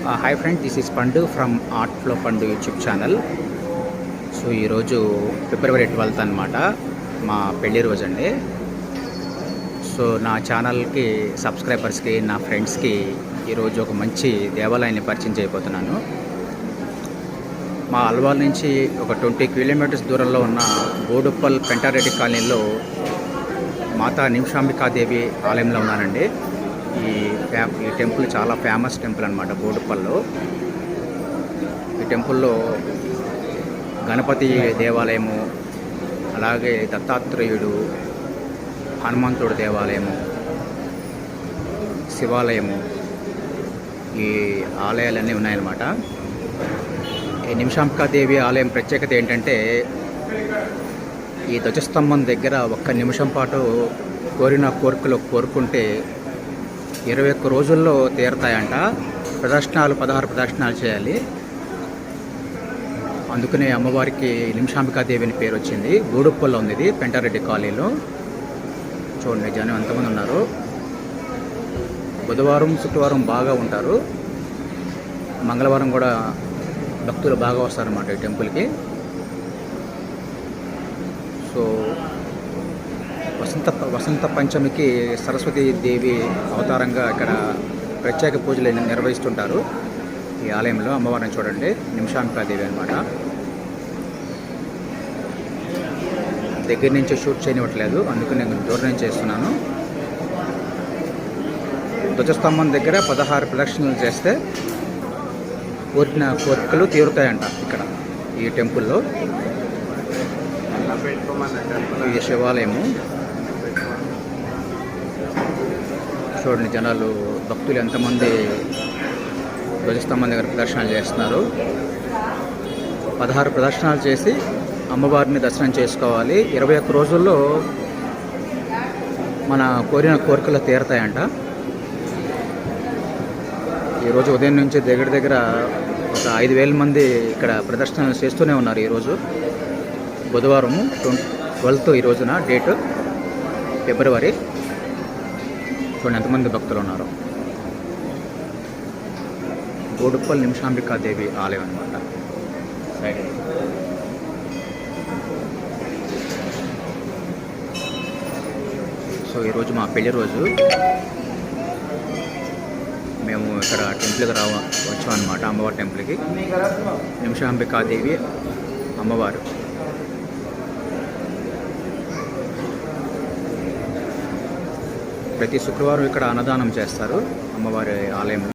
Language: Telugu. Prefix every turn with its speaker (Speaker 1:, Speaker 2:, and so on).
Speaker 1: హాయ్ ఫ్రెండ్, దిస్ ఈస్ పండు ఫ్రమ్ ఆర్ట్ ఫ్లో పండు యూట్యూబ్ ఛానల్. సో ఈరోజు ఫిబ్రవరి 12 అనమాట, మా పెళ్లి రోజు అండి. సో నా ఛానల్కి సబ్స్క్రైబర్స్కి, నా ఫ్రెండ్స్కి ఈరోజు ఒక మంచి దేవాలయాన్ని పరిచయం చేయబోతున్నాను. మా అల్వాల్ నుంచి ఒక 20 కిలోమీటర్స్ దూరంలో ఉన్న బోడుప్పల్ పెంటారెడ్డి కాలనీలో మాతా నిమిషాంబికాదేవి ఆలయంలో ఉన్నానండి. ఈ టెంపుల్ చాలా ఫేమస్ టెంపుల్ అనమాట బోడుప్పల్లో. ఈ టెంపుల్లో గణపతి దేవాలయము, అలాగే దత్తాత్రేయుడు, హనుమంతుడు దేవాలయము, శివాలయము, ఈ ఆలయాలన్నీ ఉన్నాయన్నమాట. ఈ నిమిషాంబికాదేవి ఆలయం ప్రత్యేకత ఏంటంటే, ఈ ధ్వజస్తంభం దగ్గర ఒక్క నిమిషం పాటు కోరిన కోరికలు కోరుకుంటే 21 రోజుల్లో తీరతాయంట. 16 ప్రదక్షిణాలు చేయాలి. అందుకనే అమ్మవారికి నిమిషాంబికాదేవి అని పేరు వచ్చింది. బోడుప్పల్లో ఉంది ఇది, పెంటారెడ్డి కాలనీలో. చూడండి జనం ఎంతమంది ఉన్నారు. బుధవారం శుక్రవారం బాగా ఉంటారు, మంగళవారం కూడా భక్తులు బాగా వస్తారన్నమాట ఈ టెంపుల్కి. సో వసంత పంచమికి సరస్వతీ దేవి అవతారంగా ఇక్కడ ప్రత్యేక పూజలు నిర్వహిస్తుంటారు ఈ ఆలయంలో. అమ్మవారిని చూడండి, నిమిషాంబికాదేవి అనమాట. దగ్గర నుంచి షూట్ చేయనివ్వట్లేదు, అందుకని నేను దూరం నుంచి చేస్తున్నాను. ధ్వజస్తంభం దగ్గర 16 ప్రదక్షిణలు చేస్తే కోరిన కోరికలు తీరుతాయంట ఇక్కడ ఈ టెంపుల్లో. ఈ శివాలయము చూడండి, జనాలు భక్తులు ఎంతమంది ధ్వజస్తంభం దగ్గర ప్రదర్శనలు చేస్తున్నారు. 16 ప్రదర్శనలు చేసి అమ్మవారిని దర్శనం చేసుకోవాలి. 21 రోజుల్లో మన కోరిన కోరికలు తీరతాయంట. ఈరోజు ఉదయం నుంచి దగ్గర ఒక 5,000 మంది ఇక్కడ ప్రదర్శనలు చేస్తూనే ఉన్నారు. ఈరోజు బుధవారము 12th, ఈ రోజున డేట్ ఫిబ్రవరి. చూడండి ఎంతమంది భక్తులు ఉన్నారు. బోడుప్పల్ నిమిషాంబికాదేవి ఆలయం అనమాట. సో ఈరోజు మా పెళ్లి రోజు. మేము ఇక్కడ టెంపుల్కి వచ్చాం అనమాట, అమ్మవారి టెంపుల్కి. నిమిషాంబికాదేవి అమ్మవారు. ప్రతి శుక్రవారం ఇక్కడ అన్నదానం చేస్తారు అమ్మవారి ఆలయంలో.